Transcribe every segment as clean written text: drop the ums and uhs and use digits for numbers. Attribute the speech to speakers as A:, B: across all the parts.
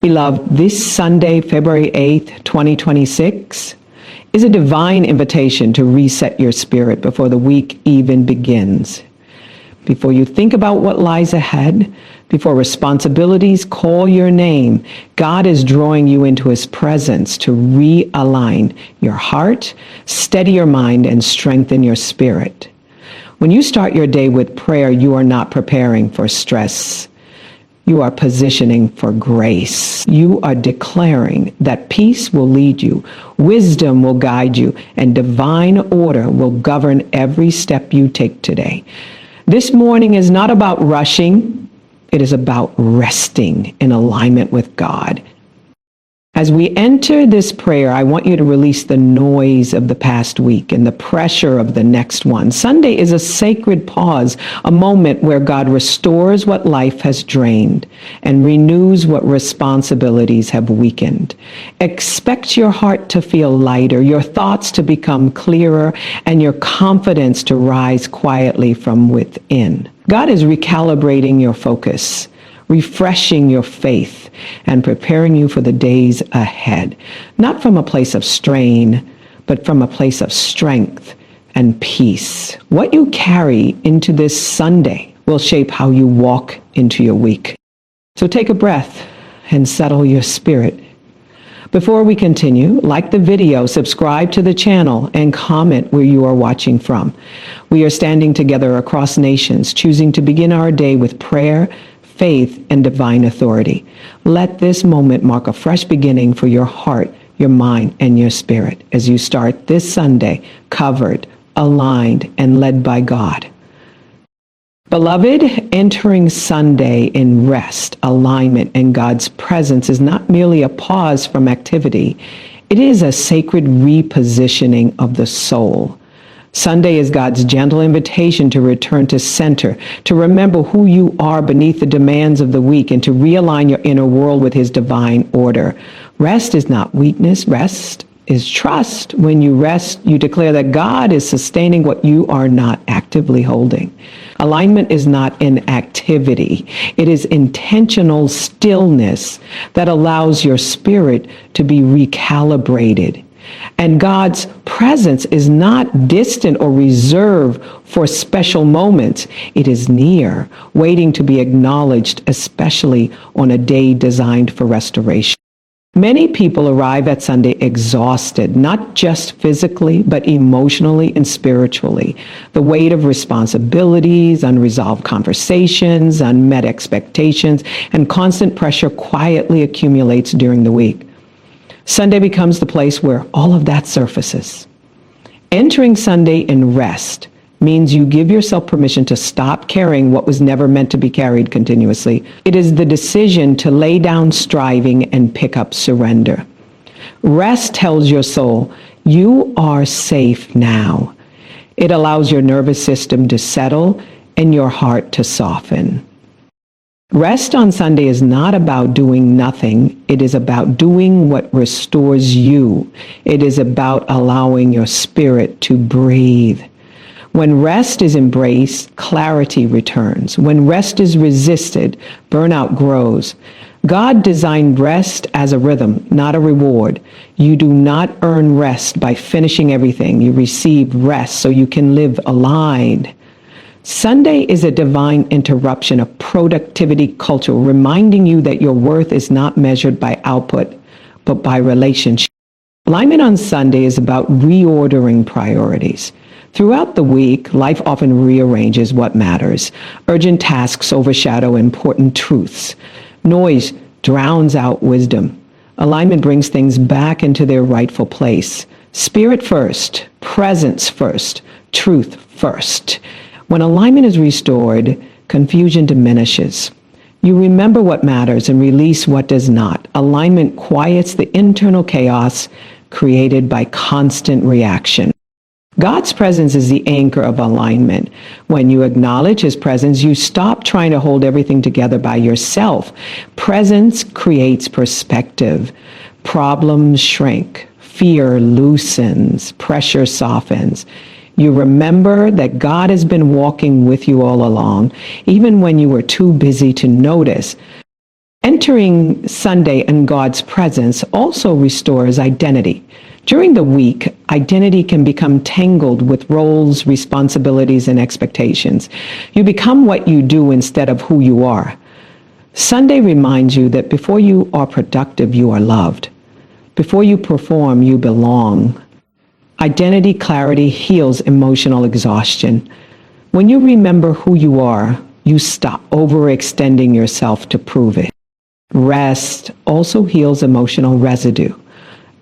A: Beloved, this Sunday, February 8th, 2026, is a divine invitation to reset your spirit before the week even begins. Before you think about what lies ahead, before responsibilities call your name, God is drawing you into his presence to realign your heart, steady your mind, and strengthen your spirit. When you start your day with prayer, you are not preparing for stress. You are positioning for grace. You are declaring that peace will lead you, wisdom will guide you, and divine order will govern every step you take today. This morning is not about rushing. It is about resting in alignment with God. As we enter this prayer, I want you to release the noise of the past week and the pressure of the next one. Sunday is a sacred pause, a moment where God restores what life has drained and renews what responsibilities have weakened. Expect your heart to feel lighter, your thoughts to become clearer, and your confidence to rise quietly from within. God is recalibrating your focus, refreshing your faith, and preparing you for the days ahead, not from a place of strain, but from a place of strength and peace. What you carry into this Sunday will shape how you walk into your week. So take a breath and settle your spirit. Before we continue, like the video, subscribe to the channel, and comment where you are watching from. We are standing together across nations, choosing to begin our day with prayer, faith, and divine authority. Let this moment mark a fresh beginning for your heart, your mind, and your spirit as you start this Sunday covered, aligned, and led by God. Beloved, entering Sunday in rest, alignment, and God's presence is not merely a pause from activity. It is a sacred repositioning of the soul. Sunday is God's gentle invitation to return to center, to remember who you are beneath the demands of the week, and to realign your inner world with his divine order. Rest is not weakness. Rest is trust. When you rest, you declare that God is sustaining what you are not actively holding. Alignment is not inactivity. It is intentional stillness that allows your spirit to be recalibrated. And God's presence is not distant or reserved for special moments. It is near, waiting to be acknowledged, especially on a day designed for restoration. Many people arrive at Sunday exhausted, not just physically, but emotionally and spiritually. The weight of responsibilities, unresolved conversations, unmet expectations, and constant pressure quietly accumulates during the week. Sunday becomes the place where all of that surfaces. Entering Sunday in rest means you give yourself permission to stop carrying what was never meant to be carried continuously. It is the decision to lay down striving and pick up surrender. Rest tells your soul, you are safe now. It allows your nervous system to settle and your heart to soften. Rest on Sunday is not about doing nothing. It is about doing what restores you. It is about allowing your spirit to breathe. When rest is embraced, clarity returns. When rest is resisted, burnout grows. God designed rest as a rhythm, not a reward. You do not earn rest by finishing everything. You receive rest so you can live aligned. Sunday is a divine interruption of productivity culture, reminding you that your worth is not measured by output, but by relationship. Alignment on Sunday is about reordering priorities. Throughout the week, life often rearranges what matters. Urgent tasks overshadow important truths. Noise drowns out wisdom. Alignment brings things back into their rightful place. Spirit first, presence first, truth first. When alignment is restored, confusion diminishes. You remember what matters and release what does not. Alignment quiets the internal chaos created by constant reaction. God's presence is the anchor of alignment. When you acknowledge his presence, you stop trying to hold everything together by yourself. Presence creates perspective. Problems shrink. Fear loosens. Pressure softens. You remember that God has been walking with you all along, even when you were too busy to notice. Entering Sunday in God's presence also restores identity. During the week, identity can become tangled with roles, responsibilities, and expectations. You become what you do instead of who you are. Sunday reminds you that before you are productive, you are loved. Before you perform, you belong. Identity clarity heals emotional exhaustion. When you remember who you are, you stop overextending yourself to prove it. Rest also heals emotional residue.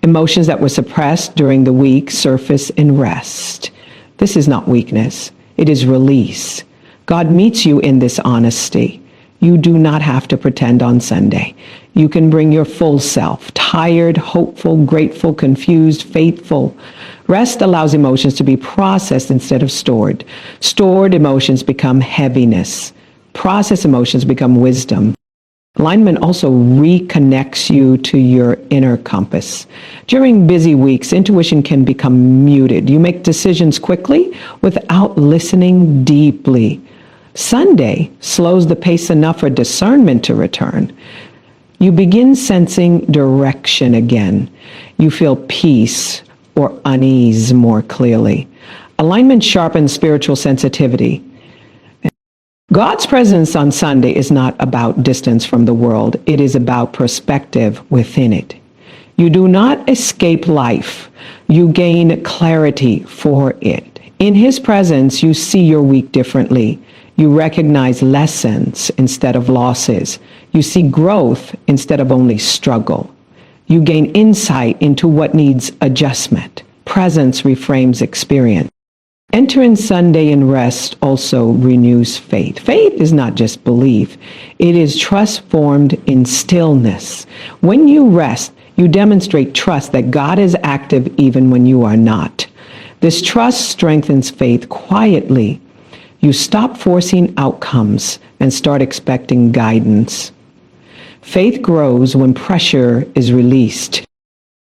A: Emotions that were suppressed during the week surface in rest. This is not weakness. It is release. God meets you in this honesty. You do not have to pretend on Sunday. You can bring your full self, tired, hopeful, grateful, confused, faithful. Rest allows emotions to be processed instead of stored. Stored emotions become heaviness. Processed emotions become wisdom. Alignment also reconnects you to your inner compass. During busy weeks, intuition can become muted. You make decisions quickly without listening deeply. Sunday slows the pace enough for discernment to return. You begin sensing direction again. You feel peace or unease more clearly. Alignment sharpens spiritual sensitivity. God's presence on Sunday is not about distance from the world. It is about perspective within it. You do not escape life. You gain clarity for it. In His presence, you see your week differently. You recognize lessons instead of losses. You see growth instead of only struggle. You gain insight into what needs adjustment. Presence reframes experience. Entering Sunday in rest also renews faith. Faith is not just belief. It is trust formed in stillness. When you rest, you demonstrate trust that God is active even when you are not. This trust strengthens faith quietly. You stop forcing outcomes and start expecting guidance. Faith grows when pressure is released.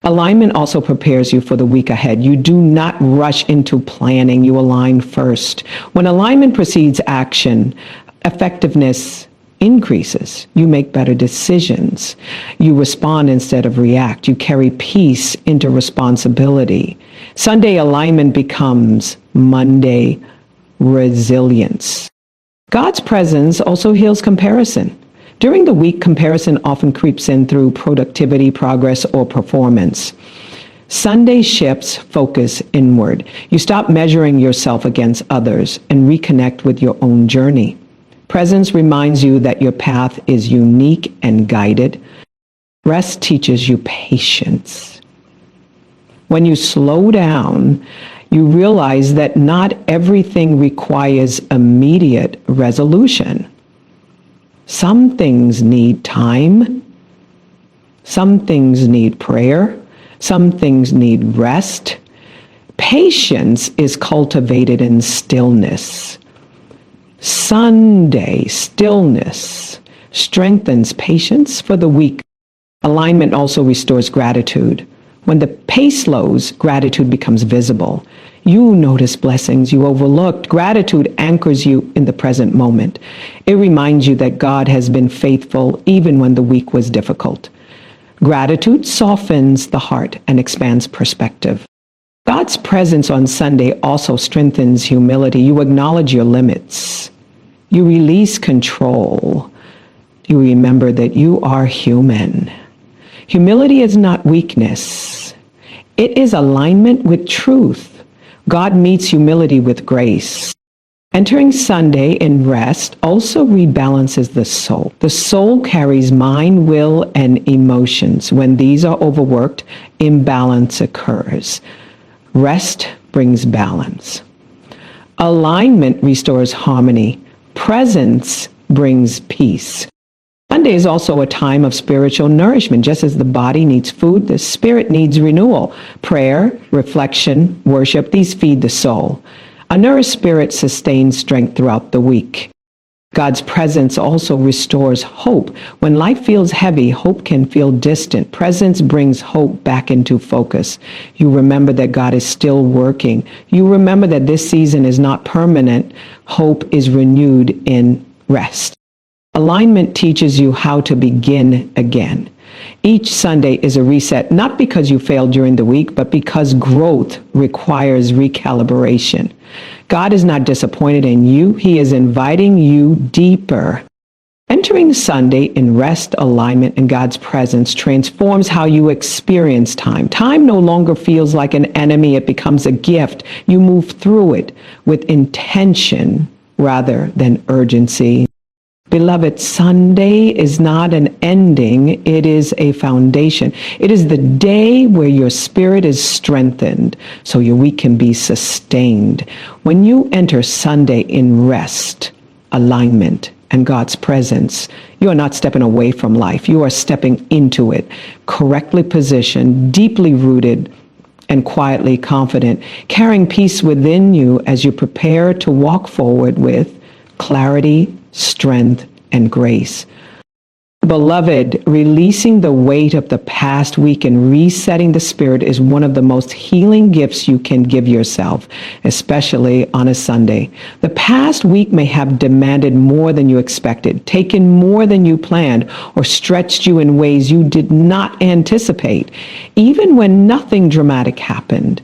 A: Alignment also prepares you for the week ahead. You do not rush into planning. You align first. When alignment precedes action, effectiveness increases. You make better decisions. You respond instead of react. You carry peace into responsibility. Sunday alignment becomes Monday resilience. God's presence also heals comparison. During the week, comparison often creeps in through productivity, progress, or performance. Sunday shifts focus inward. You stop measuring yourself against others and reconnect with your own journey. Presence reminds you that your path is unique and guided. Rest teaches you patience. When you slow down, you realize that not everything requires immediate resolution. Some things need time. Some things need prayer. Some things need rest. Patience is cultivated in stillness. Sunday stillness strengthens patience for the week. Alignment also restores gratitude. When the pace slows, gratitude becomes visible. You notice blessings you overlooked. Gratitude anchors you in the present moment. It reminds you that God has been faithful even when the week was difficult. Gratitude softens the heart and expands perspective. God's presence on Sunday also strengthens humility. You acknowledge your limits. You release control. You remember that you are human. Humility is not weakness. It is alignment with truth. God meets humility with grace. Entering Sunday in rest also rebalances the soul. The soul carries mind, will, and emotions. When these are overworked, imbalance occurs. Rest brings balance. Alignment restores harmony. Presence brings peace. Sunday is also a time of spiritual nourishment. Just as the body needs food, the spirit needs renewal. Prayer, reflection, worship, these feed the soul. A nourished spirit sustains strength throughout the week. God's presence also restores hope. When life feels heavy, hope can feel distant. Presence brings hope back into focus. You remember that God is still working. You remember that this season is not permanent. Hope is renewed in rest. Alignment teaches you how to begin again. Each Sunday is a reset, not because you failed during the week, but because growth requires recalibration. God is not disappointed in you. He is inviting you deeper. Entering Sunday in rest, alignment, and God's presence transforms how you experience time. Time no longer feels like an enemy. It becomes a gift. You move through it with intention rather than urgency. Beloved, Sunday is not an ending, it is a foundation. It is the day where your spirit is strengthened so your week can be sustained. When you enter Sunday in rest, alignment, and God's presence, you are not stepping away from life. You are stepping into it, correctly positioned, deeply rooted, and quietly confident, carrying peace within you as you prepare to walk forward with clarity, strength, and grace. Beloved, releasing the weight of the past week and resetting the spirit is one of the most healing gifts you can give yourself, especially on a Sunday. The past week may have demanded more than you expected, taken more than you planned, or stretched you in ways you did not anticipate, even when nothing dramatic happened.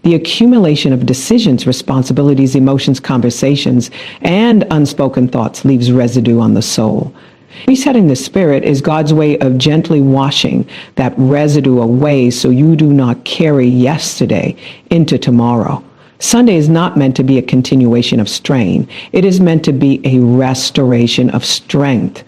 A: The accumulation of decisions, responsibilities, emotions, conversations, and unspoken thoughts leaves residue on the soul. Resetting the spirit is God's way of gently washing that residue away so you do not carry yesterday into tomorrow. Sunday is not meant to be a continuation of strain. It is meant to be a restoration of strength.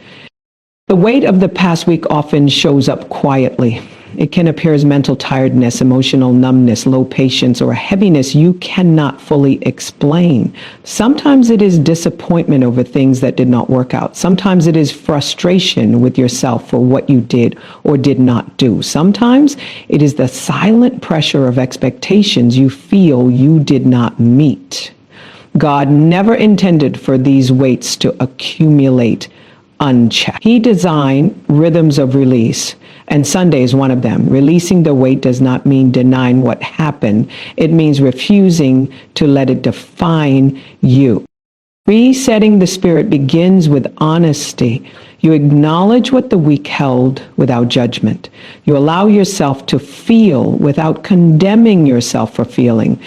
A: The weight of the past week often shows up quietly. It can appear as mental tiredness, emotional numbness, low patience, or a heaviness you cannot fully explain. Sometimes it is disappointment over things that did not work out. Sometimes it is frustration with yourself for what you did or did not do. Sometimes it is the silent pressure of expectations you feel you did not meet. God never intended for these weights to accumulate unchecked. He designed rhythms of release, and Sunday is one of them. Releasing the weight does not mean denying what happened. It means refusing to let it define you. Resetting the spirit begins with honesty. You acknowledge what the week held without judgment. You allow yourself to feel without condemning yourself for feeling.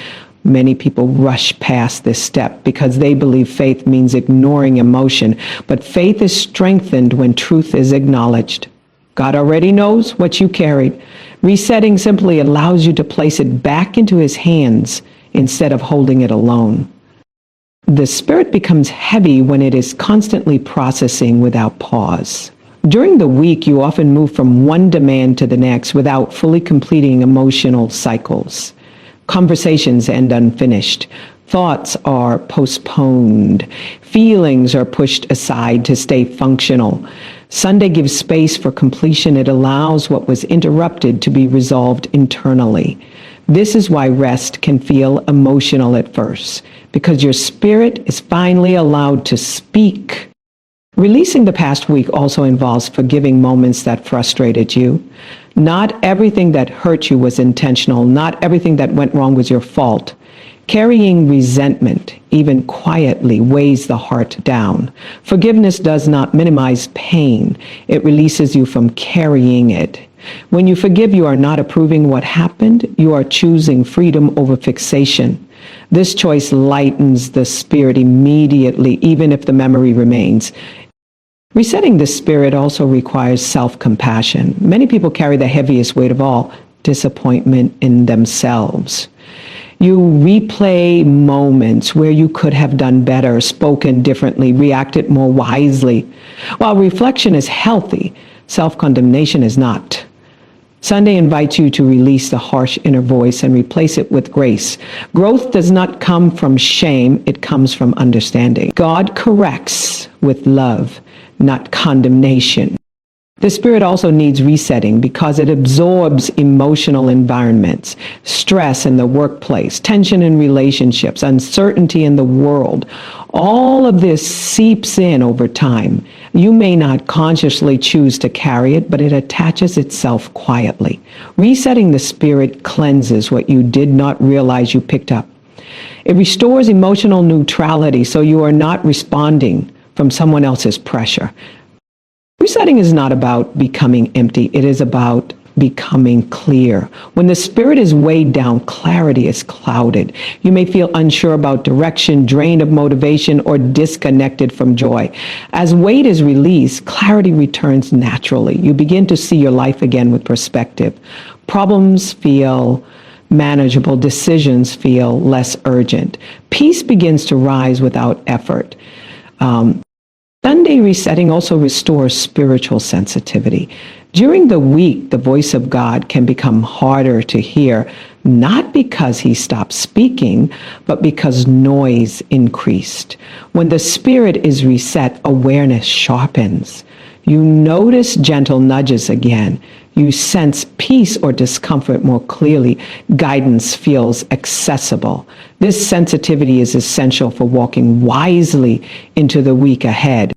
A: Many people rush past this step because they believe faith means ignoring emotion, but faith is strengthened when truth is acknowledged. God already knows what you carried. Resetting simply allows you to place it back into His hands instead of holding it alone. The spirit becomes heavy when it is constantly processing without pause. During the week, you often move from one demand to the next without fully completing emotional cycles. Conversations end unfinished. Thoughts are postponed. Feelings are pushed aside to stay functional. Sunday gives space for completion. It allows what was interrupted to be resolved internally. This is why rest can feel emotional at first, because your spirit is finally allowed to speak. Releasing the past week also involves forgiving moments that frustrated you. Not everything that hurt you was intentional. Not everything that went wrong was your fault. Carrying resentment, even quietly, weighs the heart down. Forgiveness does not minimize pain. It releases you from carrying it. When you forgive, you are not approving what happened. You are choosing freedom over fixation. This choice lightens the spirit immediately, even if the memory remains. Resetting the spirit also requires self-compassion. Many people carry the heaviest weight of all, disappointment in themselves. You replay moments where you could have done better, spoken differently, reacted more wisely. While reflection is healthy, self-condemnation is not. Sunday invites you to release the harsh inner voice and replace it with grace. Growth does not come from shame, it comes from understanding. God corrects with love, not condemnation. The spirit also needs resetting because it absorbs emotional environments, stress in the workplace, tension in relationships, uncertainty in the world. All of this seeps in over time. You may not consciously choose to carry it, but it attaches itself quietly. Resetting the spirit cleanses what you did not realize you picked up. It restores emotional neutrality so you are not responding from someone else's pressure. Resetting is not about becoming empty. It is about becoming clear. When the spirit is weighed down, clarity is clouded. You may feel unsure about direction, drained of motivation, or disconnected from joy. As weight is released, clarity returns naturally. You begin to see your life again with perspective. Problems feel manageable. Decisions feel less urgent. Peace begins to rise without effort. Sunday resetting also restores spiritual sensitivity. During the week, the voice of God can become harder to hear, not because he stopped speaking, but because noise increased. When the spirit is reset, awareness sharpens. You notice gentle nudges again. You sense peace or discomfort more clearly. Guidance feels accessible. This sensitivity is essential for walking wisely into the week ahead.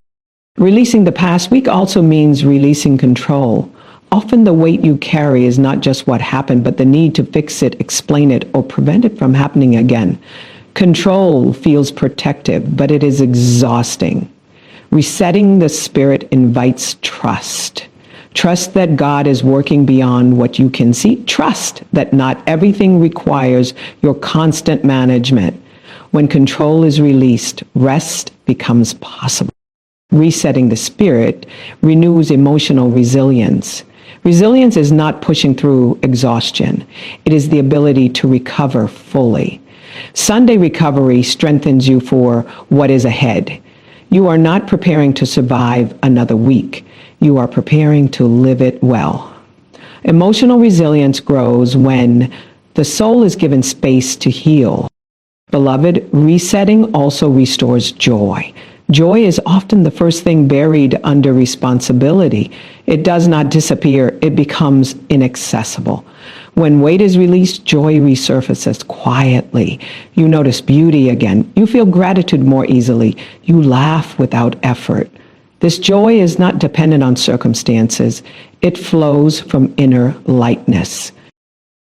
A: Releasing the past week also means releasing control. Often the weight you carry is not just what happened, but the need to fix it, explain it, or prevent it from happening again. Control feels protective, but it is exhausting. Resetting the spirit invites trust. Trust that God is working beyond what you can see. Trust that not everything requires your constant management. When control is released, rest becomes possible. Resetting the spirit renews emotional resilience. Resilience is not pushing through exhaustion. It is the ability to recover fully. Sunday recovery strengthens you for what is ahead. You are not preparing to survive another week. You are preparing to live it well. Emotional resilience grows when the soul is given space to heal. Beloved, resetting also restores joy. Joy is often the first thing buried under responsibility. It does not disappear. It becomes inaccessible. When weight is released, joy resurfaces quietly. You notice beauty again. You feel gratitude more easily. You laugh without effort. This joy is not dependent on circumstances. It flows from inner lightness.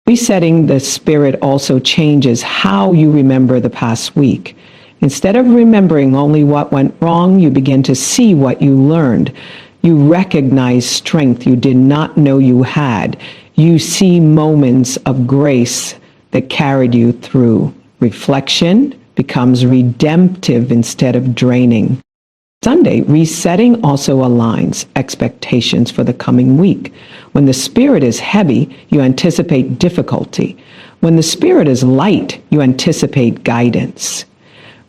A: Resetting the spirit also changes how you remember the past week. Instead of remembering only what went wrong, you begin to see what you learned. You recognize strength you did not know you had. You see moments of grace that carried you through. Reflection becomes redemptive instead of draining. Sunday, resetting also aligns expectations for the coming week. When the spirit is heavy, you anticipate difficulty. When the spirit is light, you anticipate guidance.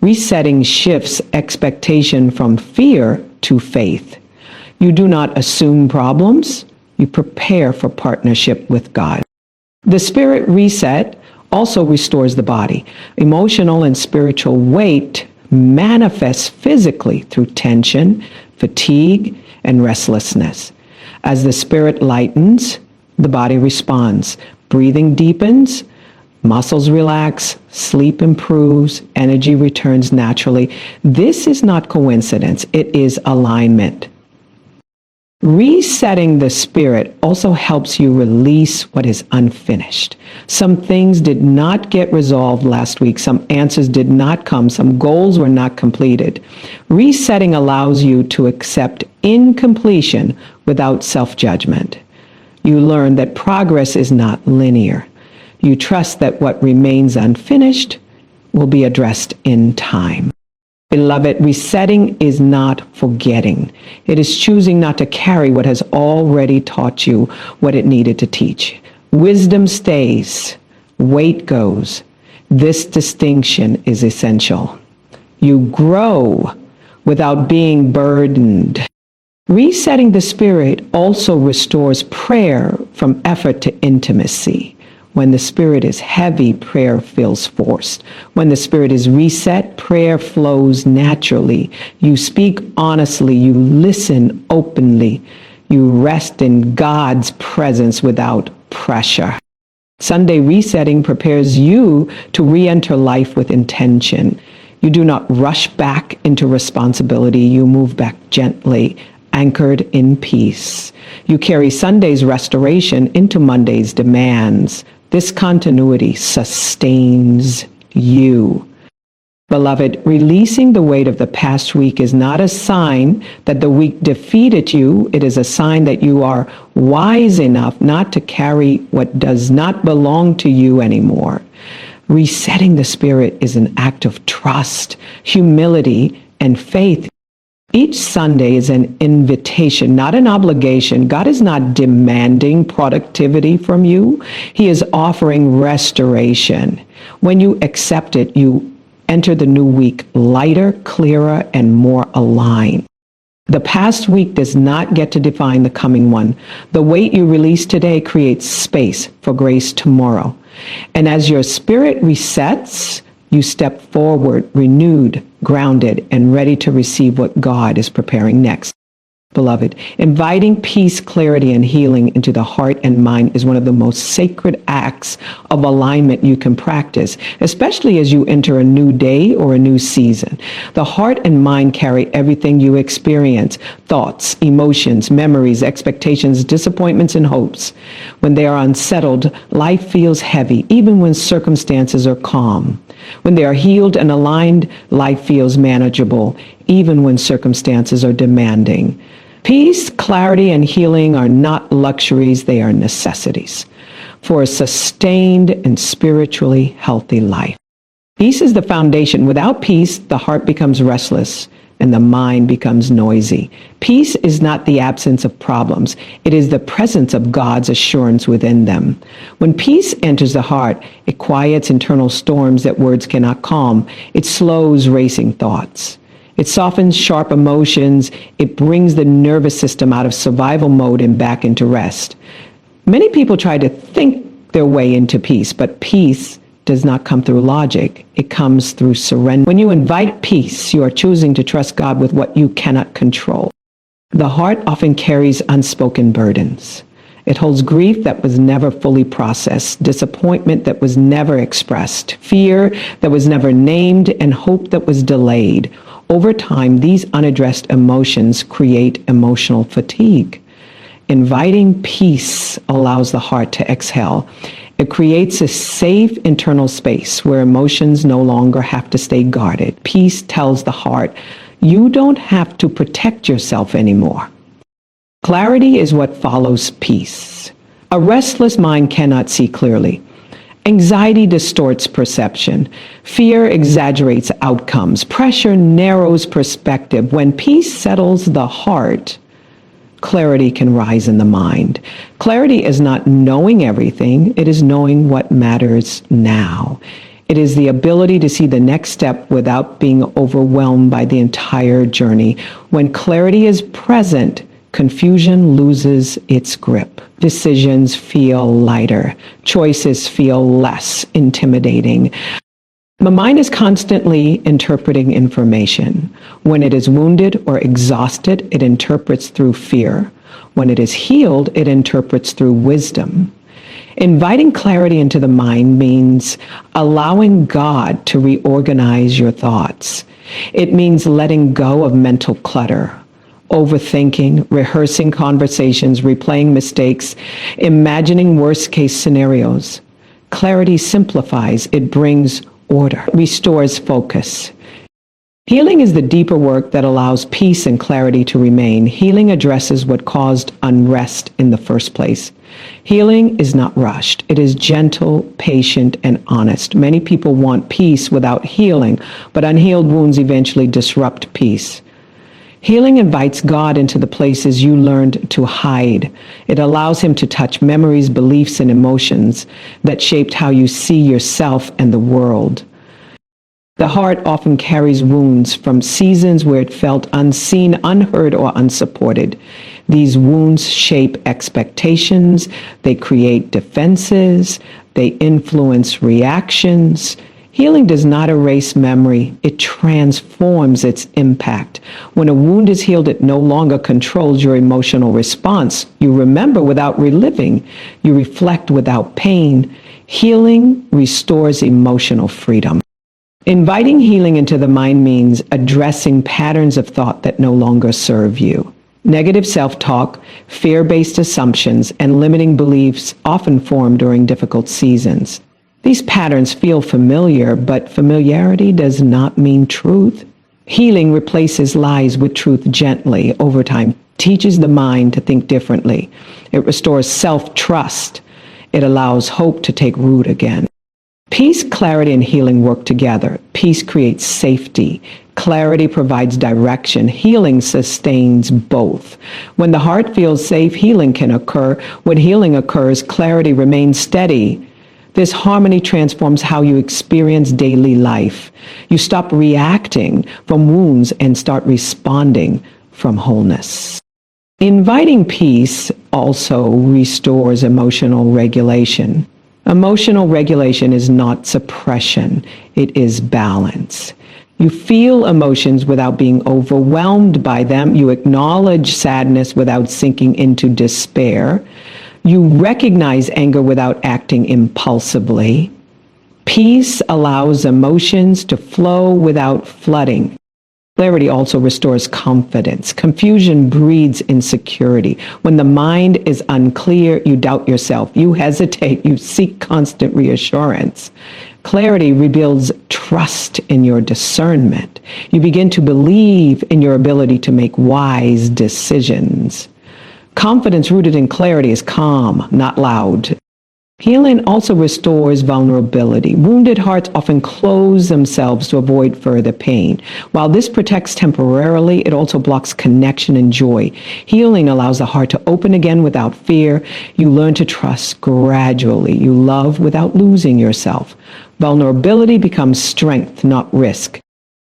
A: Resetting shifts expectation from fear to faith. You do not assume problems. You prepare for partnership with God. The spirit reset also restores the body. Emotional and spiritual weight manifests physically through tension, fatigue, and restlessness. As the spirit lightens, the body responds. Breathing deepens, muscles relax, sleep improves, energy returns naturally. This is not coincidence, it is alignment. Resetting the spirit also helps you release what is unfinished. Some things did not get resolved last week. Some answers did not come. Some goals were not completed. Resetting allows you to accept incompletion without self-judgment. You learn that progress is not linear. You trust that what remains unfinished will be addressed in time. Beloved, resetting is not forgetting. It is choosing not to carry what has already taught you what it needed to teach. Wisdom stays, weight goes. This distinction is essential. You grow without being burdened. Resetting the spirit also restores prayer from effort to intimacy. When the spirit is heavy, prayer feels forced. When the spirit is reset, prayer flows naturally. You speak honestly. You listen openly. You rest in God's presence without pressure. Sunday resetting prepares you to re-enter life with intention. You do not rush back into responsibility. You move back gently, anchored in peace. You carry Sunday's restoration into Monday's demands. This continuity sustains you. Beloved, releasing the weight of the past week is not a sign that the week defeated you. It is a sign that you are wise enough not to carry what does not belong to you anymore. Resetting the spirit is an act of trust, humility, and faith. Each Sunday is an invitation, not an obligation. God is not demanding productivity from you. He is offering restoration. When you accept it, you enter the new week lighter, clearer, and more aligned. The past week does not get to define the coming one. The weight you release today creates space for grace tomorrow. And as your spirit resets, you step forward, renewed, grounded, and ready to receive what God is preparing next. Beloved, inviting peace, clarity, and healing into the heart and mind is one of the most sacred acts of alignment you can practice, especially as you enter a new day or a new season. The heart and mind carry everything you experience: thoughts, emotions, memories, expectations, disappointments, and hopes. When they are unsettled, life feels heavy, even when circumstances are calm. When they are healed and aligned, life feels manageable, even when circumstances are demanding. Peace, clarity, and healing are not luxuries, they are necessities for a sustained and spiritually healthy life. Peace is the foundation. Without peace, the heart becomes restless and the mind becomes noisy. Peace is not the absence of problems. It is the presence of God's assurance within them. When peace enters the heart, it quiets internal storms that words cannot calm. It slows racing thoughts. It softens sharp emotions. It brings the nervous system out of survival mode and back into rest. Many people try to think their way into peace, but peace does not come through logic. It comes through surrender. When you invite peace, you are choosing to trust God with what you cannot control. The heart often carries unspoken burdens. It holds grief that was never fully processed, disappointment that was never expressed, fear that was never named, and hope that was delayed. Over time, these unaddressed emotions create emotional fatigue. Inviting peace allows the heart to exhale. It creates a safe internal space where emotions no longer have to stay guarded. Peace tells the heart, you don't have to protect yourself anymore. Clarity is what follows peace. A restless mind cannot see clearly. Anxiety distorts perception. Fear exaggerates outcomes. Pressure narrows perspective. When peace settles the heart, clarity can rise in the mind. Clarity is not knowing everything. It is knowing what matters now. It is the ability to see the next step without being overwhelmed by the entire journey. When clarity is present, confusion loses its grip. Decisions feel lighter. Choices feel less intimidating. The mind is constantly interpreting information. When it is wounded or exhausted, it interprets through fear. When it is healed, it interprets through wisdom. Inviting clarity into the mind means allowing God to reorganize your thoughts. It means letting go of mental clutter, overthinking, rehearsing conversations, replaying mistakes, imagining worst-case scenarios. Clarity simplifies. It brings order, restores focus. Healing is the deeper work that allows peace and clarity to remain. Healing addresses what caused unrest in the first place. Healing is not rushed. It is gentle, patient, and honest. Many people want peace without healing, but unhealed wounds eventually disrupt peace. Healing invites God into the places you learned to hide. It allows him to touch memories, beliefs, and emotions that shaped how you see yourself and the world. The heart often carries wounds from seasons where it felt unseen, unheard, or unsupported. These wounds shape expectations, they create defenses, they influence reactions. Healing does not erase memory, it transforms its impact. When a wound is healed, it no longer controls your emotional response. You remember without reliving, you reflect without pain. Healing restores emotional freedom. Inviting healing into the mind means addressing patterns of thought that no longer serve you. Negative self-talk, fear-based assumptions, and limiting beliefs often form during difficult seasons. These patterns feel familiar, but familiarity does not mean truth. Healing replaces lies with truth gently over time, teaches the mind to think differently. It restores self-trust. It allows hope to take root again. Peace, clarity, and healing work together. Peace creates safety. Clarity provides direction. Healing sustains both. When the heart feels safe, healing can occur. When healing occurs, clarity remains steady. This harmony transforms how you experience daily life. You stop reacting from wounds and start responding from wholeness. Inviting peace also restores emotional regulation. Emotional regulation is not suppression, it is balance. You feel emotions without being overwhelmed by them. You acknowledge sadness without sinking into despair. You recognize anger without acting impulsively. Peace allows emotions to flow without flooding. Clarity also restores confidence. Confusion breeds insecurity. When the mind is unclear, you doubt yourself. You hesitate. You seek constant reassurance. Clarity rebuilds trust in your discernment. You begin to believe in your ability to make wise decisions. Confidence rooted in clarity is calm, not loud. Healing also restores vulnerability. Wounded hearts often close themselves to avoid further pain. While this protects temporarily, it also blocks connection and joy. Healing allows the heart to open again without fear. You learn to trust gradually. You love without losing yourself. Vulnerability becomes strength, not risk.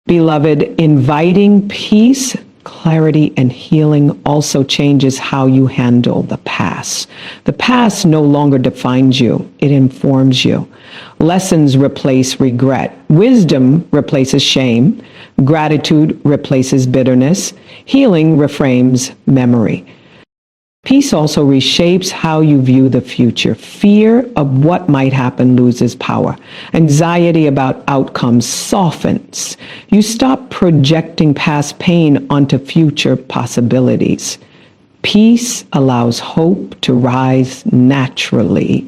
A: Beloved, inviting peace, clarity, and healing also changes how you handle the past. The past no longer defines you, it informs you. Lessons replace regret. Wisdom replaces shame. Gratitude replaces bitterness. Healing reframes memory. Peace also reshapes how you view the future. Fear of what might happen loses power. Anxiety about outcomes softens. You stop projecting past pain onto future possibilities. Peace allows hope to rise naturally.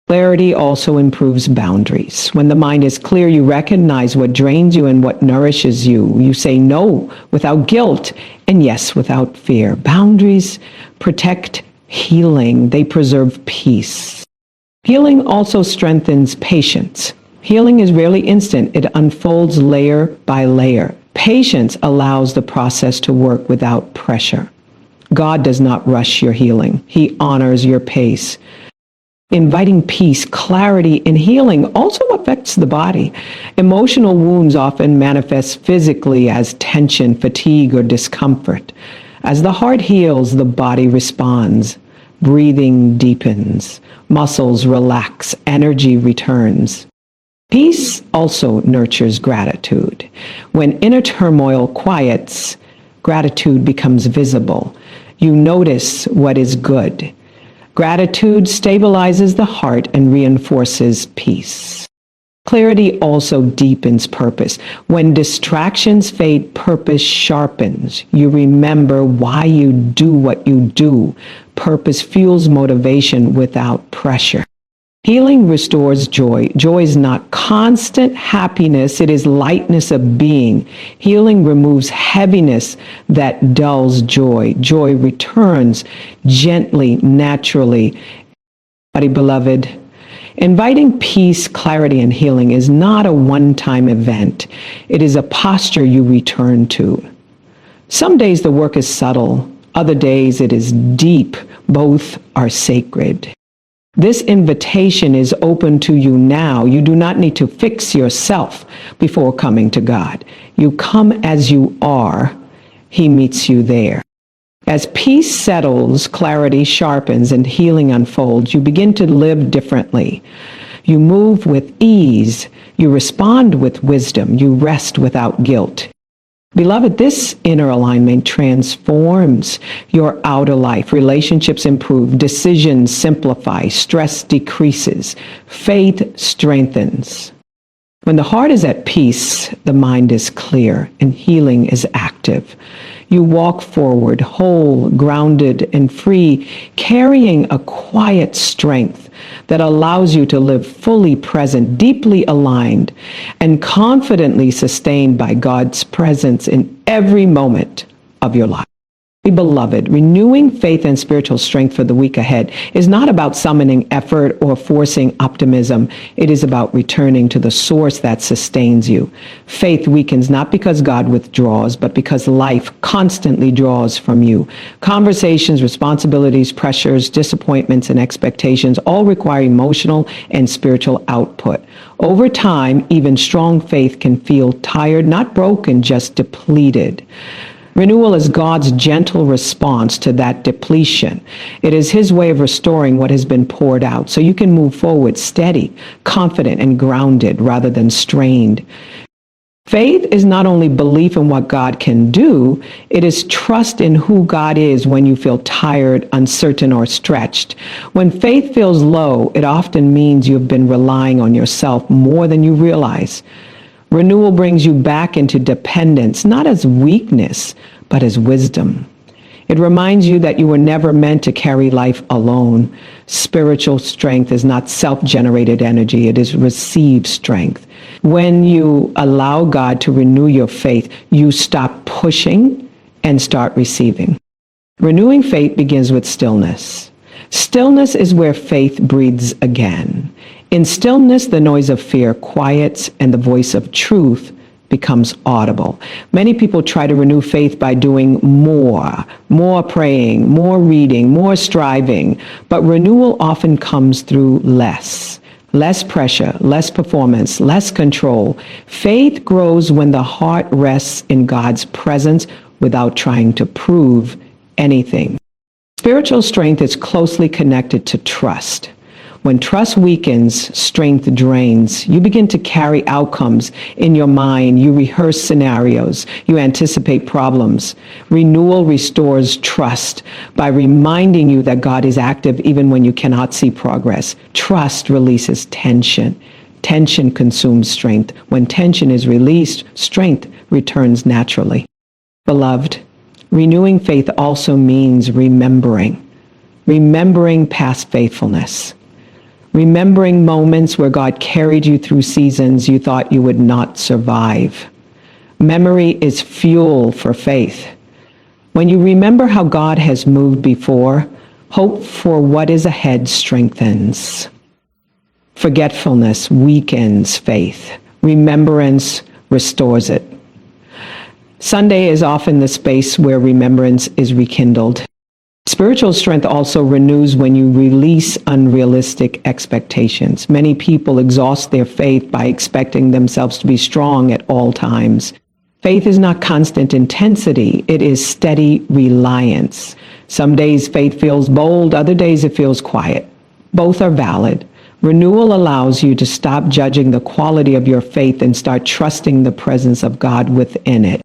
A: Clarity also improves boundaries. When the mind is clear, you recognize what drains you and what nourishes you. You say no without guilt and yes without fear. Boundaries protect healing. They preserve peace. Healing also strengthens patience. Healing is rarely instant. It unfolds layer by layer. Patience allows the process to work without pressure. God does not rush your healing. He honors your pace. Inviting peace, clarity, and healing also affects the body. Emotional wounds often manifest physically as tension, fatigue, or discomfort. As the heart heals, the body responds. Breathing deepens. Muscles relax. Energy returns. Peace also nurtures gratitude. When inner turmoil quiets, gratitude becomes visible. You notice what is good. Gratitude stabilizes the heart and reinforces peace. Clarity also deepens purpose. When distractions fade, purpose sharpens. You remember why you do what you do. Purpose fuels motivation without pressure. Healing restores joy. Joy is not constant happiness, it is lightness of being. Healing removes heaviness that dulls joy. Joy returns gently, naturally. Beloved, inviting peace, clarity, and healing is not a one-time event. It is a posture you return to. Some days the work is subtle, other days it is deep. Both are sacred. This invitation is open to you now. You do not need to fix yourself before coming to God. You come as you are. He meets you there. As peace settles, clarity sharpens, and healing unfolds, you begin to live differently. You move with ease. You respond with wisdom. You rest without guilt. Beloved, this inner alignment transforms your outer life. Relationships improve, decisions simplify, stress decreases, faith strengthens. When the heart is at peace, the mind is clear, and healing is active. You walk forward, whole, grounded, and free, carrying a quiet strength. that allows you to live fully present, deeply aligned, and confidently sustained by God's presence in every moment of your life. Beloved, renewing faith and spiritual strength for the week ahead is not about summoning effort or forcing optimism. It is about returning to the source that sustains you. Faith weakens not because God withdraws, but because life constantly draws from you. Conversations, responsibilities, pressures, disappointments, and expectations all require emotional and spiritual output. Over time, even strong faith can feel tired, not broken, just depleted. Renewal is God's gentle response to that depletion. It is his way of restoring what has been poured out so you can move forward steady, confident, and grounded rather than strained. Faith is not only belief in what God can do, it is trust in who God is when you feel tired, uncertain, or stretched. When faith feels low, it often means you've been relying on yourself more than you realize. Renewal brings you back into dependence, not as weakness, but as wisdom. It reminds you that you were never meant to carry life alone. Spiritual strength is not self-generated energy, it is received strength. When you allow God to renew your faith, you stop pushing and start receiving. Renewing faith begins with stillness. Stillness is where faith breathes again. In stillness, the noise of fear quiets and the voice of truth becomes audible. Many people try to renew faith by doing more praying, more reading, more striving, but renewal often comes through less pressure, less performance, less control. Faith grows when the heart rests in God's presence without trying to prove anything. Spiritual strength is closely connected to trust. When trust weakens, strength drains. You begin to carry outcomes in your mind. You rehearse scenarios. You anticipate problems. Renewal restores trust by reminding you that God is active even when you cannot see progress. Trust releases tension. Tension consumes strength. When tension is released, strength returns naturally. Beloved, renewing faith also means remembering past faithfulness. Remembering moments where God carried you through seasons you thought you would not survive. Memory is fuel for faith. When you remember how God has moved before, hope for what is ahead strengthens. Forgetfulness weakens faith. Remembrance restores it. Sunday is often the space where remembrance is rekindled. Spiritual strength also renews when you release unrealistic expectations. Many people exhaust their faith by expecting themselves to be strong at all times. Faith is not constant intensity, it is steady reliance. Some days faith feels bold, other days it feels quiet. Both are valid. Renewal allows you to stop judging the quality of your faith and start trusting the presence of God within it.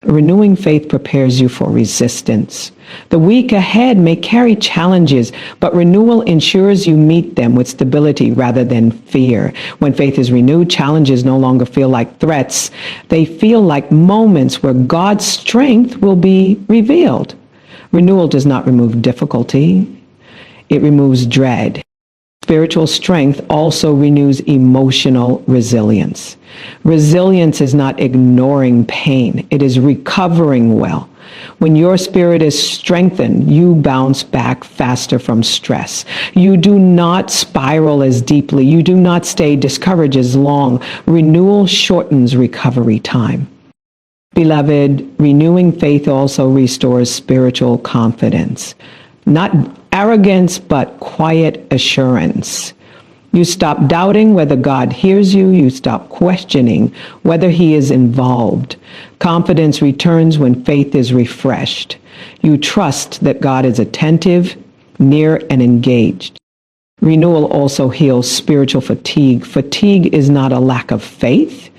A: Renewing faith prepares you for resistance. The week ahead may carry challenges, but renewal ensures you meet them with stability rather than fear. When faith is renewed, challenges no longer feel like threats. They feel like moments where God's strength will be revealed. Renewal does not remove difficulty. It removes dread. Spiritual strength also renews emotional resilience. Resilience is not ignoring pain. It is recovering well. When your spirit is strengthened, you bounce back faster from stress. You do not spiral as deeply. You do not stay discouraged as long. Renewal shortens recovery time. Beloved, renewing faith also restores spiritual confidence. Not arrogance, but quiet assurance. You stop doubting whether God hears you. You stop questioning whether he is involved. Confidence returns when faith is refreshed. You trust that God is attentive, near, and engaged. Renewal also heals spiritual fatigue. Fatigue is not a lack of faith.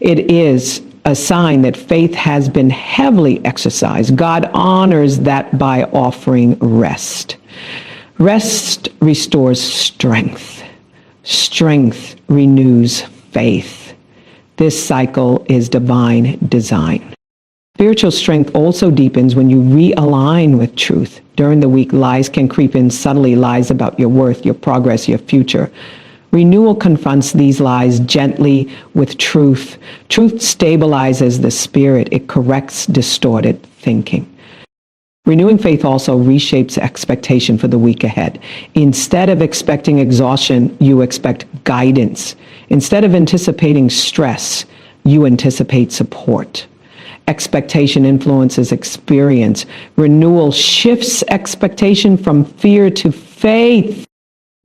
A: It is a sign that faith has been heavily exercised. God honors that by offering rest. Rest restores strength. Strength renews faith. This cycle is divine design. Spiritual strength also deepens when you realign with truth. During the week, lies can creep in subtly, lies about your worth, your progress, your future. Renewal confronts these lies gently with truth. Truth stabilizes the spirit. It corrects distorted thinking. Renewing faith also reshapes expectation for the week ahead. Instead of expecting exhaustion, you expect guidance. Instead of anticipating stress, you anticipate support. Expectation influences experience. Renewal shifts expectation from fear to faith.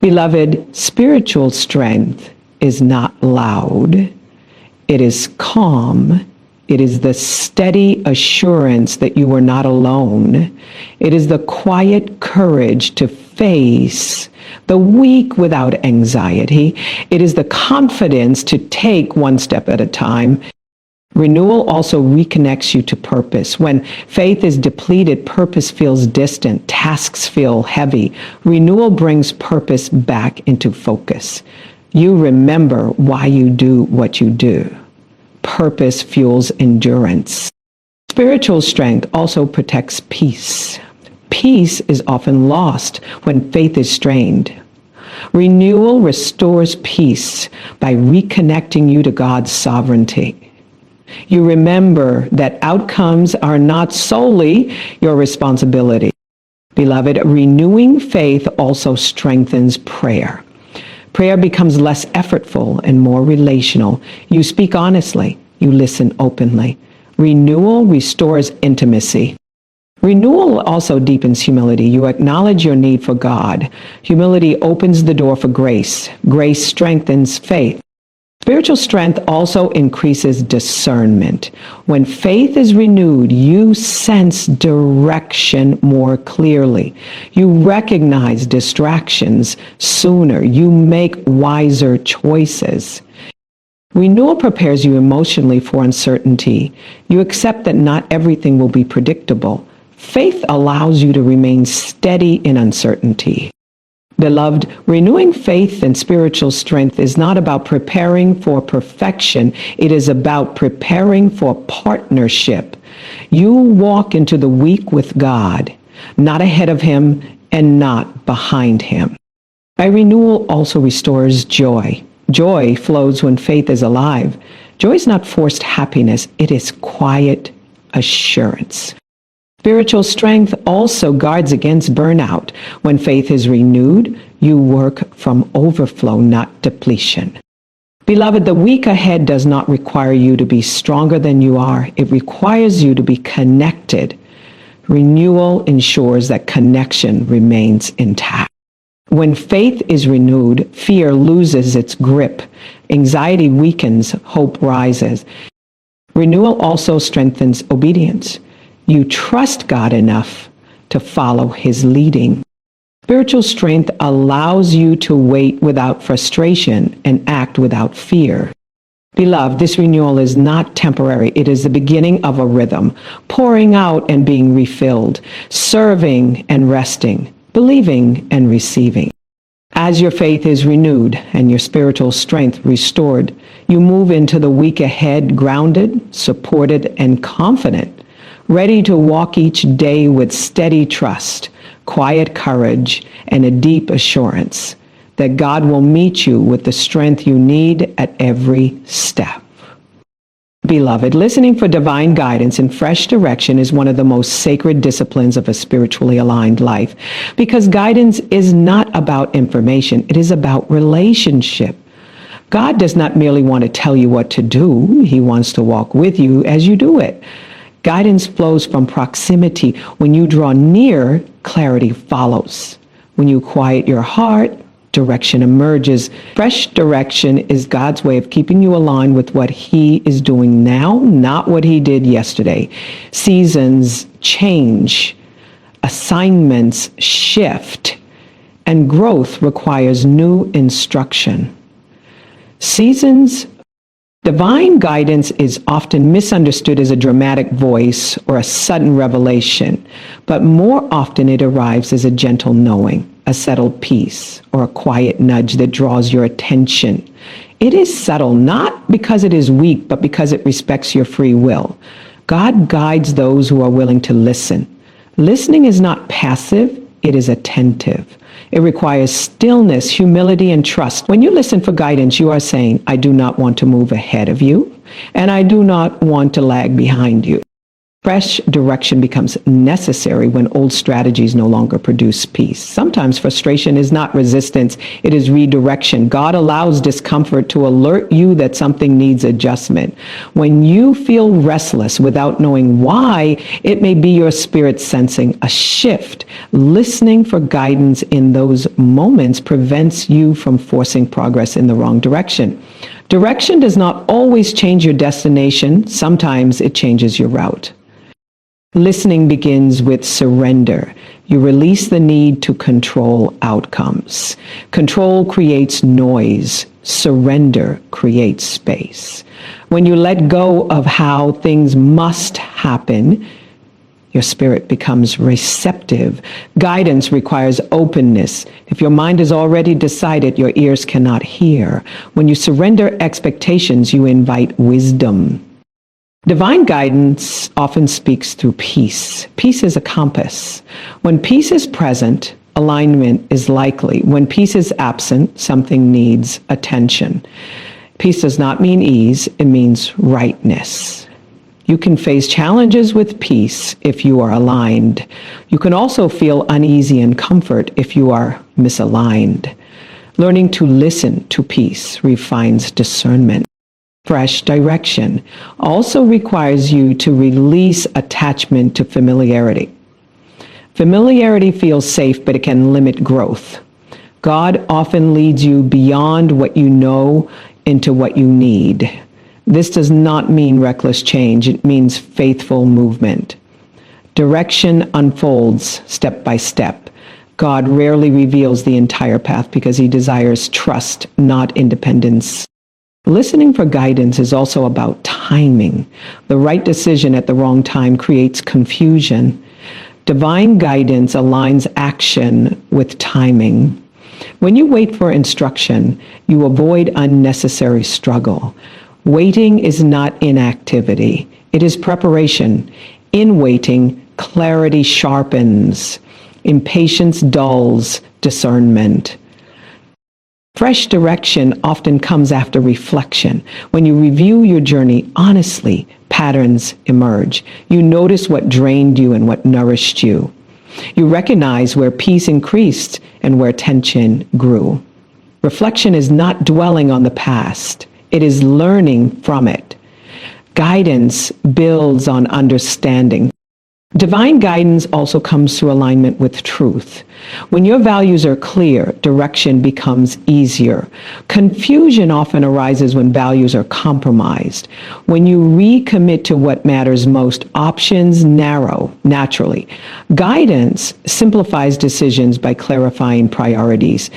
A: Beloved, spiritual strength is not loud. It is calm. It is the steady assurance that you are not alone. It is the quiet courage to face the week without anxiety. It is the confidence to take one step at a time. Renewal also reconnects you to purpose. When faith is depleted, purpose feels distant, tasks feel heavy. Renewal brings purpose back into focus. You remember why you do what you do. Purpose fuels endurance. Spiritual strength also protects peace. Peace is often lost when faith is strained. Renewal restores peace by reconnecting you to God's sovereignty. You remember that outcomes are not solely your responsibility. Beloved, renewing faith also strengthens prayer. Prayer becomes less effortful and more relational. You speak honestly. You listen openly. Renewal restores intimacy. Renewal also deepens humility. You acknowledge your need for God. Humility opens the door for grace. Grace strengthens faith. Spiritual strength also increases discernment. When faith is renewed, you sense direction more clearly. You recognize distractions sooner. You make wiser choices. Renewal prepares you emotionally for uncertainty. You accept that not everything will be predictable. Faith allows you to remain steady in uncertainty. Beloved, renewing faith and spiritual strength is not about preparing for perfection. It is about preparing for partnership. You walk into the week with God, not ahead of him and not behind him. By renewal also restores joy. Joy flows when faith is alive. Joy is not forced happiness. It is quiet assurance. Spiritual strength also guards against burnout. When faith is renewed, you work from overflow, not depletion. Beloved, the week ahead does not require you to be stronger than you are. It requires you to be connected. Renewal ensures that connection remains intact. When faith is renewed, fear loses its grip. Anxiety weakens, hope rises. Renewal also strengthens obedience. You trust God enough to follow his leading. Spiritual strength allows you to wait without frustration and act without fear. Beloved, this renewal is not temporary. It is the beginning of a rhythm, pouring out and being refilled, serving and resting, believing and receiving. As your faith is renewed and your spiritual strength restored, you move into the week ahead grounded, supported, and confident, ready to walk each day with steady trust, quiet courage, and a deep assurance that God will meet you with the strength you need at every step. Beloved, listening for divine guidance and fresh direction is one of the most sacred disciplines of a spiritually aligned life, because guidance is not about information, it is about relationship. God does not merely want to tell you what to do, he wants to walk with you as you do it. Guidance flows from proximity. When you draw near, clarity follows. When you quiet your heart, direction emerges. Fresh direction is God's way of keeping you aligned with what he is doing now, not what he did yesterday. Seasons change, assignments shift, and growth requires new instruction. Divine guidance is often misunderstood as a dramatic voice or a sudden revelation, but more often it arrives as a gentle knowing, a settled peace, or a quiet nudge that draws your attention. It is subtle, not because it is weak, but because it respects your free will. God guides those who are willing to listen. Listening is not passive, it is attentive. It requires stillness, humility, and trust. When you listen for guidance, you are saying, I do not want to move ahead of you, and I do not want to lag behind you. Fresh direction becomes necessary when old strategies no longer produce peace. Sometimes frustration is not resistance, it is redirection. God allows discomfort to alert you that something needs adjustment. When you feel restless without knowing why, it may be your spirit sensing a shift. Listening for guidance in those moments prevents you from forcing progress in the wrong direction. Direction does not always change your destination. Sometimes it changes your route. Listening begins with surrender. You release the need to control outcomes. Control creates noise. Surrender creates space. When you let go of how things must happen, your spirit becomes receptive. Guidance requires openness. If your mind is already decided, your ears cannot hear. When you surrender expectations, you invite wisdom. Divine guidance often speaks through peace. Peace is a compass. When peace is present, alignment is likely. When peace is absent, something needs attention. Peace does not mean ease, it means rightness. You can face challenges with peace if you are aligned. You can also feel uneasy in comfort if you are misaligned. Learning to listen to peace refines discernment. Fresh direction also requires you to release attachment to familiarity. Familiarity feels safe, but it can limit growth. God often leads you beyond what you know into what you need. This does not mean reckless change. It means faithful movement. Direction unfolds step by step. God rarely reveals the entire path because he desires trust, not independence. Listening for guidance is also about timing. The right decision at the wrong time creates confusion. Divine guidance aligns action with timing. When you wait for instruction, you avoid unnecessary struggle. Waiting is not inactivity. It is preparation. In waiting, clarity sharpens. Impatience dulls discernment. Fresh direction often comes after reflection. When you review your journey honestly, patterns emerge. You notice what drained you and what nourished you. You recognize where peace increased and where tension grew. Reflection is not dwelling on the past. It is learning from it. Guidance builds on understanding. Divine guidance also comes through alignment with truth. When your values are clear, direction becomes easier. Confusion often arises when values are compromised. When you recommit to what matters most, options narrow naturally. Guidance simplifies decisions by clarifying priorities.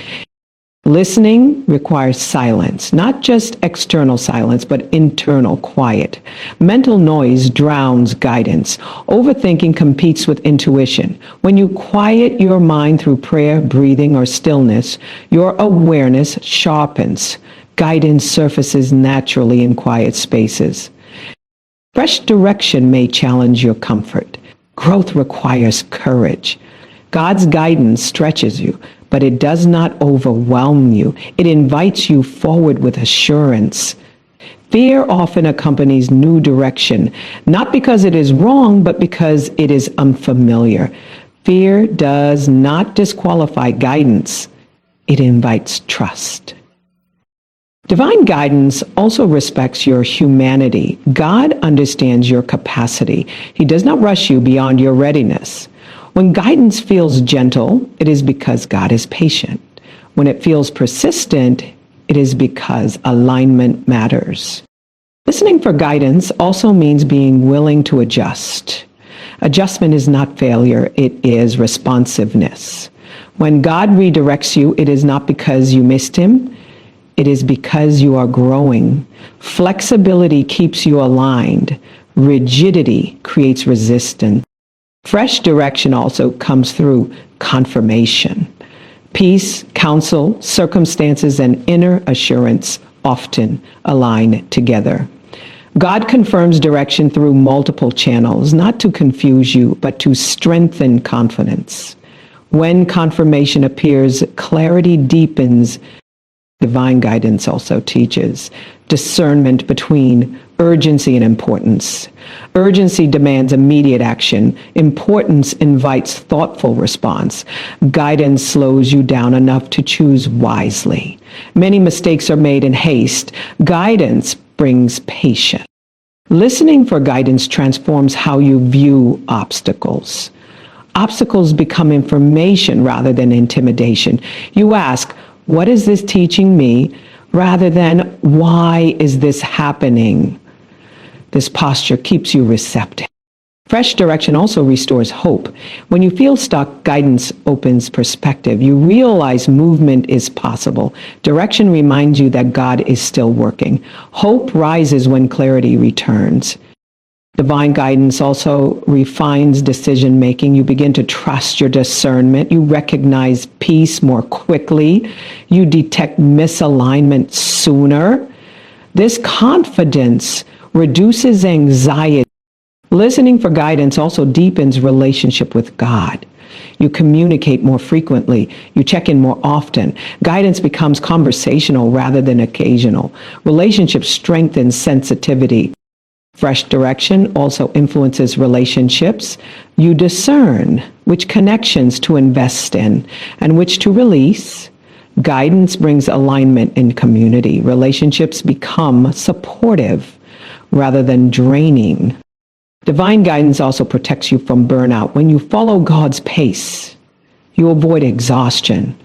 A: Listening requires silence, not just external silence, but internal quiet. Mental noise drowns guidance. Overthinking competes with intuition. When you quiet your mind through prayer, breathing, or stillness, your awareness sharpens. Guidance surfaces naturally in quiet spaces. Fresh direction may challenge your comfort. Growth requires courage. God's guidance stretches you, but it does not overwhelm you. It invites you forward with assurance. Fear often accompanies new direction, not because it is wrong, but because it is unfamiliar. Fear does not disqualify guidance. It invites trust. Divine guidance also respects your humanity. God understands your capacity. He does not rush you beyond your readiness. When guidance feels gentle, it is because God is patient. When it feels persistent, it is because alignment matters. Listening for guidance also means being willing to adjust. Adjustment is not failure, it is responsiveness. When God redirects you, it is not because you missed him, it is because you are growing. Flexibility keeps you aligned. Rigidity creates resistance. Fresh direction also comes through confirmation. Peace, counsel, circumstances, and inner assurance often align together. God confirms direction through multiple channels, not to confuse you, but to strengthen confidence. When confirmation appears, clarity deepens. Divine guidance also teaches discernment between urgency and importance. Urgency demands immediate action. Importance invites thoughtful response. Guidance slows you down enough to choose wisely. Many mistakes are made in haste. Guidance brings patience. Listening for guidance transforms how you view obstacles. Obstacles become information rather than intimidation. You ask, what is this teaching me? Rather than, why is this happening? This posture keeps you receptive. Fresh direction also restores hope. When you feel stuck, guidance opens perspective. You realize movement is possible. Direction reminds you that God is still working. Hope rises when clarity returns. Divine guidance also refines decision-making. You begin to trust your discernment. You recognize peace more quickly. You detect misalignment sooner. This confidence reduces anxiety. Listening for guidance also deepens relationship with God. You communicate more frequently. You check in more often. Guidance becomes conversational rather than occasional. Relationship strengthens sensitivity. Fresh direction also influences relationships. You discern which connections to invest in and which to release. Guidance brings alignment in community. Relationships become supportive rather than draining. Divine guidance also protects you from burnout. When you follow God's pace, you avoid exhaustion.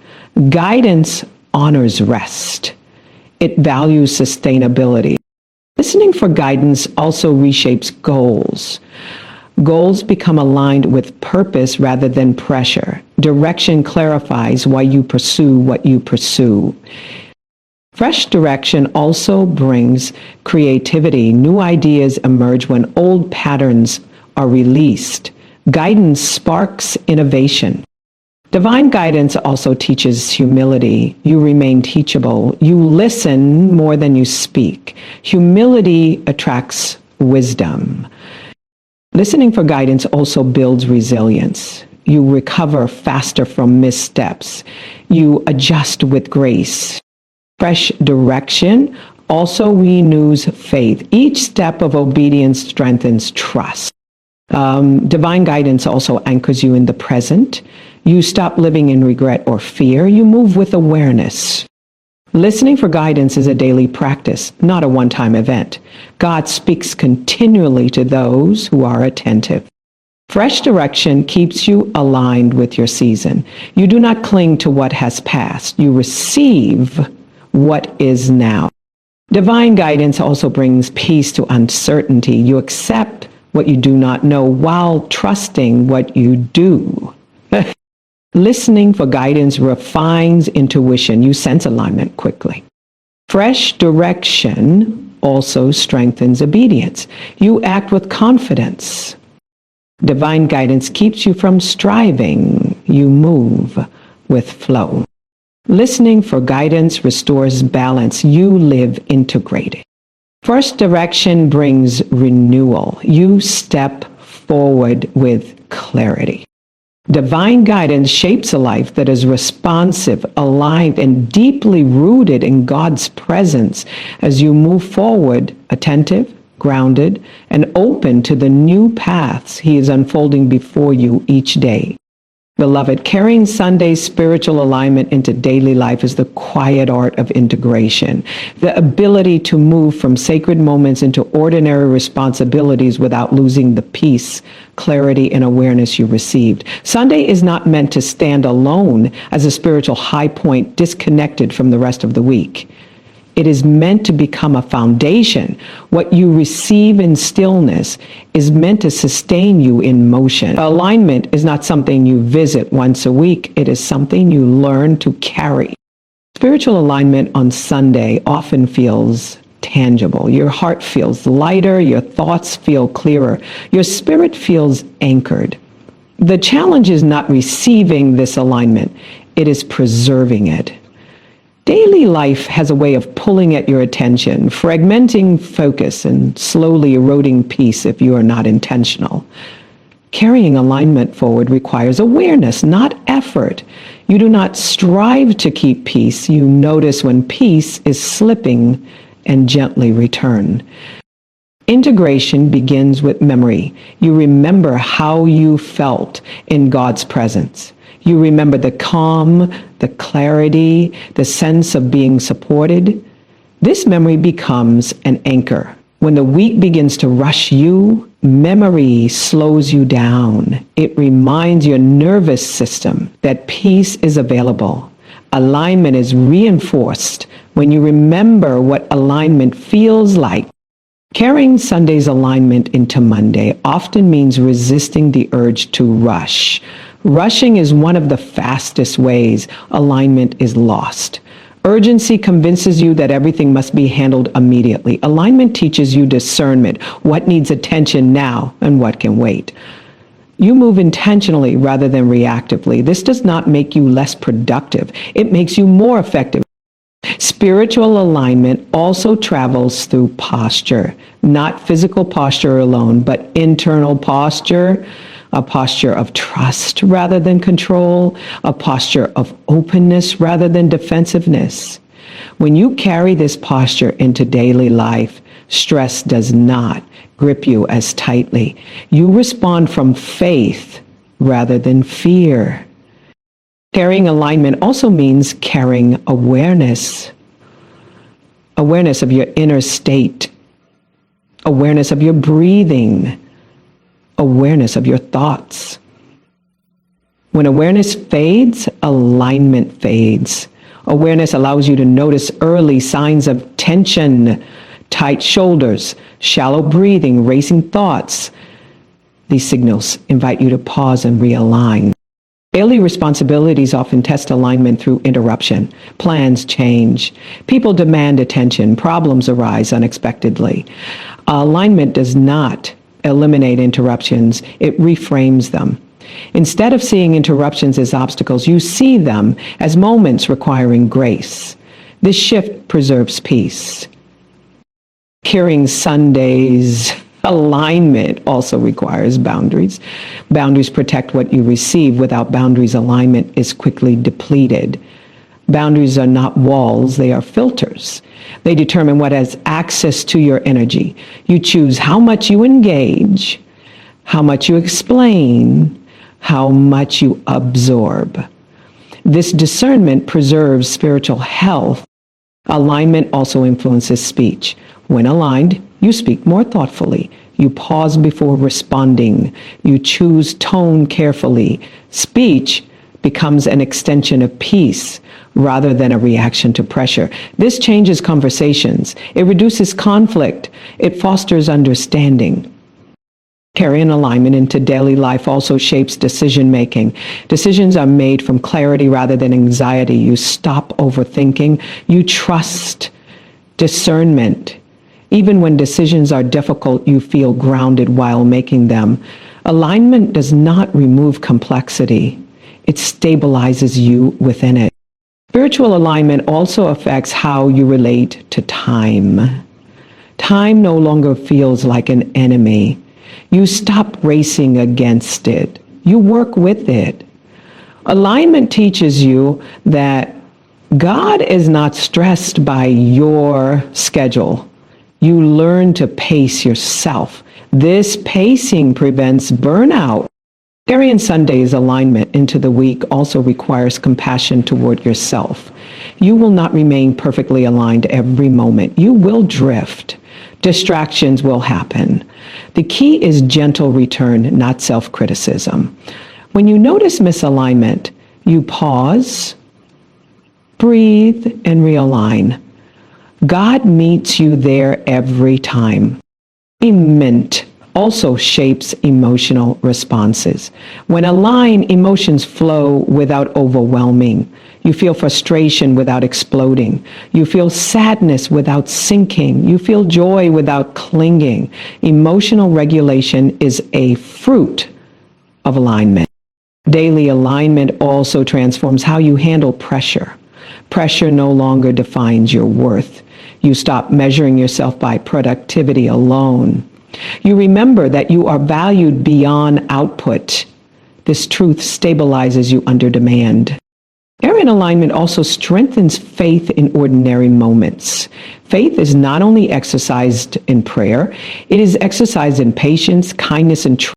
A: Guidance honors rest. It values sustainability. Listening for guidance also reshapes goals. Goals become aligned with purpose rather than pressure. Direction clarifies why you pursue what you pursue. Fresh direction also brings creativity. New ideas emerge when old patterns are released. Guidance sparks innovation. Divine guidance also teaches humility. You remain teachable. You listen more than you speak. Humility attracts wisdom. Listening for guidance also builds resilience. You recover faster from missteps. You adjust with grace. Fresh direction also renews faith. Each step of obedience strengthens trust. Divine guidance also anchors you in the present. You stop living in regret or fear. You move with awareness. Listening for guidance is a daily practice, not a one-time event. God speaks continually to those who are attentive. Fresh direction keeps you aligned with your season. You do not cling to what has passed. You receive what is now. Divine guidance also brings peace to uncertainty. You accept what you do not know while trusting what you do. Listening for guidance refines intuition. You sense alignment quickly. Fresh direction also strengthens obedience. You act with confidence. Divine guidance keeps you from striving. You move with flow. Listening for guidance restores balance. You live integrated. First direction brings renewal. You step forward with clarity. Divine guidance shapes a life that is responsive, aligned, and deeply rooted in God's presence as you move forward, attentive, grounded, and open to the new paths He is unfolding before you each day. Beloved, carrying Sunday's spiritual alignment into daily life is the quiet art of integration, the ability to move from sacred moments into ordinary responsibilities without losing the peace, clarity, and awareness you received. Sunday is not meant to stand alone as a spiritual high point disconnected from the rest of the week. It is meant to become a foundation. What you receive in stillness is meant to sustain you in motion. Alignment is not something you visit once a week. It is something you learn to carry. Spiritual alignment on Sunday often feels tangible. Your heart feels lighter. Your thoughts feel clearer. Your spirit feels anchored. The challenge is not receiving this alignment. It is preserving it. Daily life has a way of pulling at your attention, fragmenting focus, and slowly eroding peace if you are not intentional. Carrying alignment forward requires awareness, not effort. You do not strive to keep peace. You notice when peace is slipping and gently return. Integration begins with memory. You remember how you felt in God's presence. You remember the calm, the clarity, the sense of being supported. This memory becomes an anchor. When the week begins to rush you, memory slows you down. It reminds your nervous system that peace is available. Alignment is reinforced when you remember what alignment feels like. Carrying Sunday's alignment into Monday often means resisting the urge to rush. Rushing is one of the fastest ways alignment is lost. Urgency convinces you that everything must be handled immediately. Alignment teaches you discernment, what needs attention now and what can wait. You move intentionally rather than reactively. This does not make you less productive. It makes you more effective. Spiritual alignment also travels through posture, not physical posture alone, but internal posture, a posture of trust rather than control, a posture of openness rather than defensiveness. When you carry this posture into daily life, stress does not grip you as tightly. You respond from faith rather than fear. Carrying alignment also means carrying awareness. Awareness of your inner state, awareness of your breathing, awareness of your thoughts. When awareness fades, alignment fades. Awareness allows you to notice early signs of tension, tight shoulders, shallow breathing, racing thoughts. These signals invite you to pause and realign. Daily responsibilities often test alignment through interruption. Plans change. People demand attention. Problems arise unexpectedly. Alignment does not eliminate interruptions. It reframes them. Instead of seeing interruptions as obstacles, you see them as moments requiring grace. This shift preserves peace. Carrying Sunday's alignment also requires boundaries. Boundaries protect what you receive. Without boundaries, alignment is quickly depleted. Boundaries are not walls, they are filters. They determine what has access to your energy. You choose how much you engage, how much you explain, how much you absorb. This discernment preserves spiritual health. Alignment also influences speech. When aligned, you speak more thoughtfully. You pause before responding. You choose tone carefully. Speech becomes an extension of peace rather than a reaction to pressure. This changes conversations. It reduces conflict. It fosters understanding. Carrying alignment into daily life also shapes decision-making. Decisions are made from clarity rather than anxiety. You stop overthinking. You trust discernment. Even when decisions are difficult, you feel grounded while making them. Alignment does not remove complexity. It stabilizes you within it. Spiritual alignment also affects how you relate to time. Time no longer feels like an enemy. You stop racing against it. You work with it. Alignment teaches you that God is not stressed by your schedule. You learn to pace yourself. This pacing prevents burnout. Carrying Sunday's alignment into the week also requires compassion toward yourself. You will not remain perfectly aligned every moment. You will drift. Distractions will happen. The key is gentle return, not self-criticism. When you notice misalignment, you pause, breathe, and realign. God meets you there every time. Alignment also shapes emotional responses. When aligned, emotions flow without overwhelming. You feel frustration without exploding. You feel sadness without sinking. You feel joy without clinging. Emotional regulation is a fruit of alignment. Daily alignment also transforms how you handle pressure. Pressure no longer defines your worth. You stop measuring yourself by productivity alone. You remember that you are valued beyond output. This truth stabilizes you under demand. Prayer in alignment also strengthens faith in ordinary moments. Faith is not only exercised in prayer, it is exercised in patience, kindness, and trust.